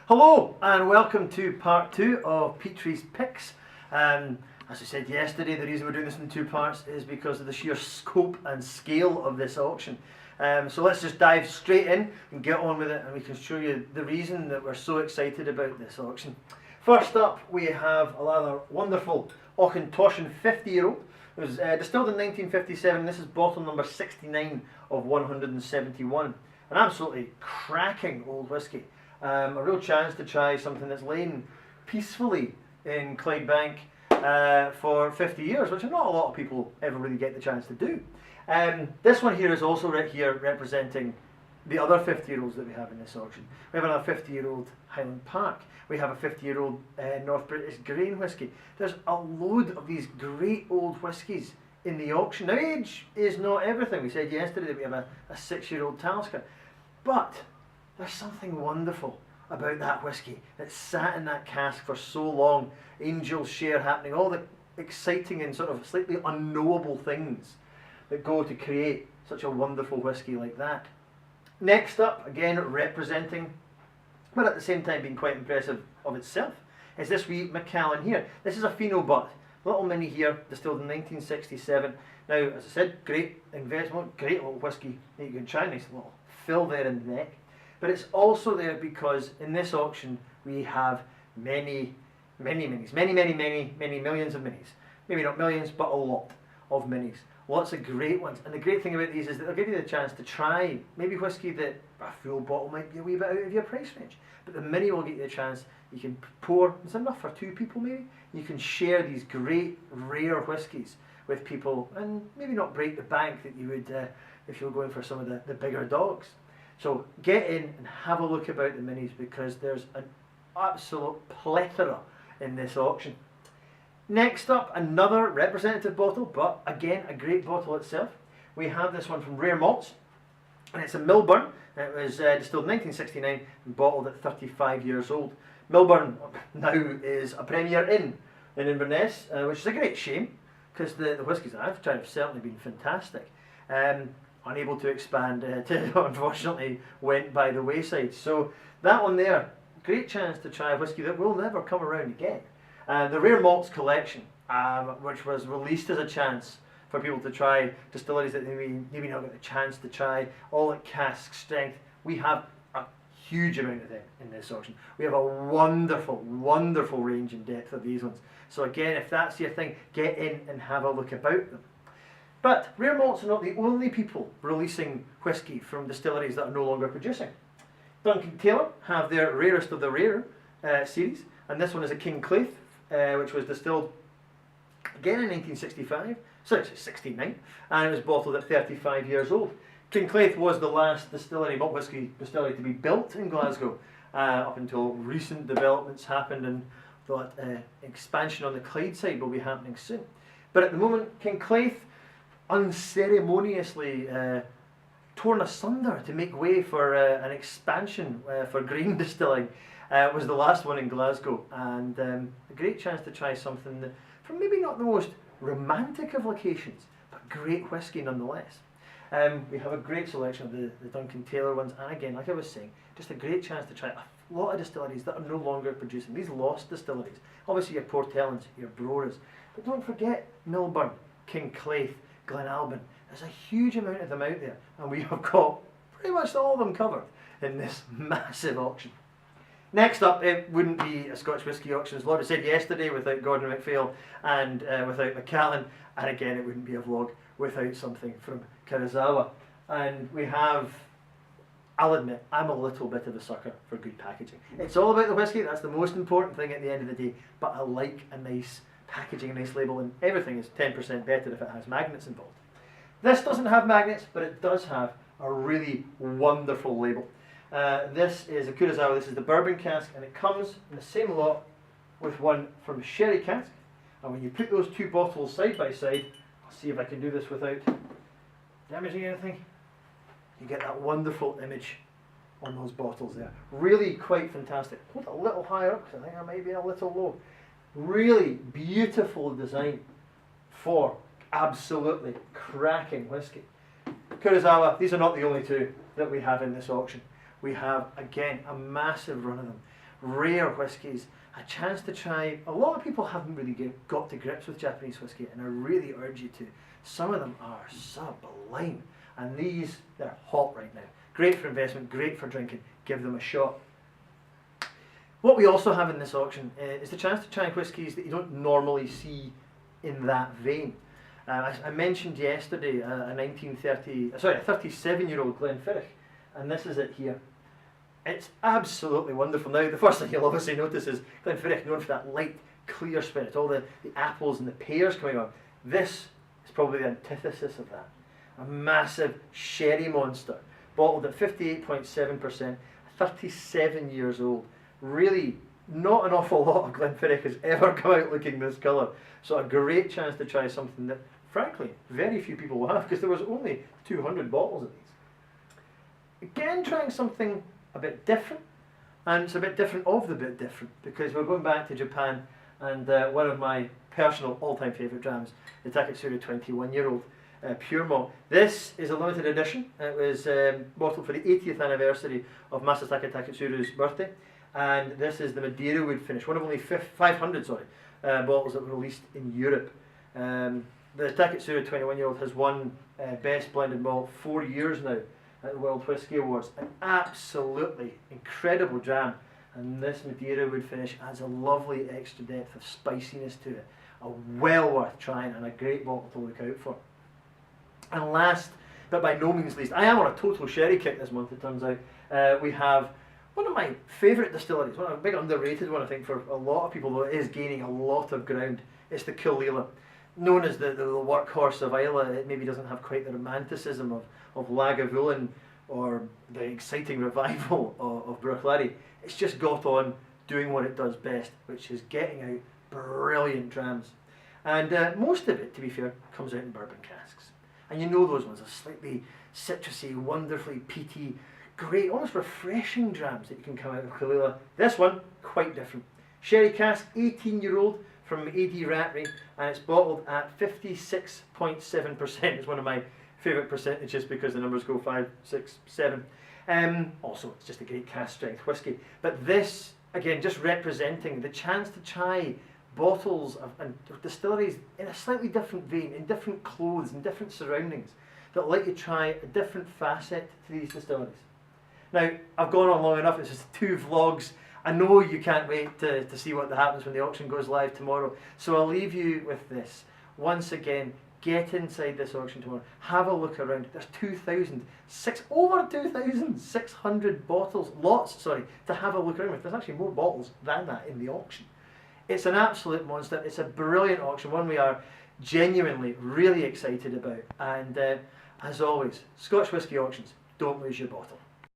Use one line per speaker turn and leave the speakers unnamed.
Hello and welcome to part 2 of Peatrie's picks. As I said yesterday, the reason we're doing this in 2 parts is because of the sheer scope and scale of this auction. So let's just dive straight in and get on with it, and we can show you the reason that we're so excited about this auction. First up, we have a rather wonderful Auchentoshan 50-year-old. It was distilled in 1957. This is bottle number 69 of 171. An absolutely cracking old whisky. A real chance to try something that's lain peacefully in Clydebank for 50 years, which not a lot of people ever really get the chance to do. This one here is also right here representing the other 50-year-olds that we have in this auction. We have another 50-year-old Highland Park. We have a 50-year-old North British grain whisky. There's a load of these great old whiskies in the auction. Now, age is not everything. We said yesterday that we have a 6-year-old Talisker, but there's something wonderful about that whisky that sat in that cask for so long. Angel share happening, all the exciting and sort of slightly unknowable things that go to create such a wonderful whisky like that. Next up, again representing, but at the same time being quite impressive of itself, is this wee Macallan here. This is a Pheno butt, little mini here, distilled in 1967. Now, as I said, great investment, great little whisky that you can try. Nice little fill there in the neck. But it's also there because in this auction we have many minis, many millions of minis. Maybe not millions, but a lot of minis. Lots of great ones. And the great thing about these is that they'll give you the chance to try maybe whisky that a full bottle might be a wee bit out of your price range. But the mini will get you the chance. You can pour, it's enough for 2 people maybe. You can share these great rare whiskies with people and maybe not break the bank that you would if you were going for some of the bigger dogs. So get in and have a look about the minis, because there's an absolute plethora in this auction. Next up, another representative bottle, but again a great bottle itself. We have this one from Rare Malts, and it's a Millburn. It was distilled in 1969 and bottled at 35 years old. Millburn now is a Premier Inn in Inverness, which is a great shame, because the whiskies that I've tried have certainly been fantastic. Unable to expand, unfortunately went by the wayside. So that one there, great chance to try a whisky that will never come around again. The Rare Malts collection, which was released as a chance for people to try distilleries that they maybe not got the chance to try, all at cask strength. We have a huge amount of them in this auction. We have a wonderful range and depth of these ones. So again, if that's your thing, get in and have a look about them. But Rare Malts are not the only people releasing whisky from distilleries that are no longer producing. Duncan Taylor have their Rarest of the Rare series, and this one is a King Claith, which was distilled again in 1965, so it's 69, and it was bottled at 35 years old. King Claith was the last malt whisky distillery to be built in Glasgow, up until recent developments happened, and thought expansion on the Clyde side will be happening soon. But at the moment, King Claith, unceremoniously torn asunder to make way for an expansion for grain distilling, was the last one in Glasgow, and a great chance to try something that, from maybe not the most romantic of locations, but great whisky nonetheless. We have a great selection of the Duncan Taylor ones, and again, like I was saying, just a great chance to try a lot of distilleries that are no longer producing, these lost distilleries. Obviously your Portellans, your Broras, but don't forget Millburn, King Claith, Glenalbyn. There's a huge amount of them out there, and we have got pretty much all of them covered in this massive auction. Next up, it wouldn't be a Scotch Whisky Auctions vlog. I said yesterday without Gordon MacPhail and without Macallan, and again it wouldn't be a vlog without something from Kurosawa. And we have, I'll admit, I'm a little bit of a sucker for good packaging. It's all about the whisky, that's the most important thing at the end of the day, but I like a nice packaging, a nice label, and everything is 10% better if it has magnets involved. This doesn't have magnets, but it does have a really wonderful label. This is a Kurosawa, this is the bourbon cask, and it comes in the same lot with one from sherry cask. And when you put those 2 bottles side by side, I'll see if I can do this without damaging anything, you get that wonderful image on those bottles there. Really quite fantastic. Hold it a little higher up, because I think I might be a little low. Really beautiful design for absolutely cracking whisky. Kurosawa, these are not the only 2 that we have in this auction. We have, again, a massive run of them. rare whiskies, a chance to try. A lot of people haven't really got to grips with Japanese whiskey, and I really urge you to. Some of them are sublime, and these, they're hot right now. Great for investment, great for drinking. Give them a shot. What we also have in this auction is the chance to try whiskies that you don't normally see in that vein. I mentioned yesterday a 37-year-old Glenfiddich, and this is it here. It's absolutely wonderful. Now, the first thing you'll obviously notice is Glenfiddich, known for that light, clear spirit, all the apples and the pears coming on. This is probably the antithesis of that. A massive sherry monster, bottled at 58.7%, 37 years old. Really, not an awful lot of Glenfiddich has ever come out looking this colour. So a great chance to try something that, frankly, very few people will have, because there was only 200 bottles of these. Again, trying something a bit different, and it's a bit different of the bit different, because we're going back to Japan, and one of my personal all-time favourite drams, the Taketsuru 21-year-old Pure Malt. This is a limited edition. It was bottled for the 80th anniversary of Masataka Taketsuru's birthday, and this is the Madeira wood finish, one of only 500 bottles that were released in Europe. The Taketsuru 21-year-old has won Best Blended Malt 4 years now at the World Whisky Awards. An absolutely incredible dram, and this Madeira wood finish adds a lovely extra depth of spiciness to it. Well worth trying, and a great bottle to look out for. And last, but by no means least, I am on a total sherry kick this month, it turns out. We have one of my favourite distilleries, a big underrated one I think for a lot of people, though it is gaining a lot of ground. It's the Killela. Known as the workhorse of Islay, it maybe doesn't have quite the romanticism of Lagavulin or the exciting revival of Bruichladdich. It's just got on doing what it does best, which is getting out brilliant drams. And most of it, to be fair, comes out in bourbon casks. And you know those ones are slightly citrusy, wonderfully peaty, great, almost refreshing drams that you can come out of Killela. This one, quite different. Sherry cask, 18-year-old from AD Rattray, and it's bottled at 56.7%. It's one of my favourite percentages because the numbers go 5, 6, 7. Also, it's just a great cask strength whisky. But this, again, just representing the chance to try bottles and distilleries in a slightly different vein, in different clothes, in different surroundings, that let you try a different facet to these distilleries. Now, I've gone on long enough, it's just 2 vlogs. I know you can't wait to see what happens when the auction goes live tomorrow, so I'll leave you with this. Once again, get inside this auction tomorrow, have a look around. There's over 2,600 lots, to have a look around with. There's actually more bottles than that in the auction. It's an absolute monster. It's a brilliant auction, one we are genuinely really excited about. And as always, Scotch Whisky Auctions, don't lose your bottle.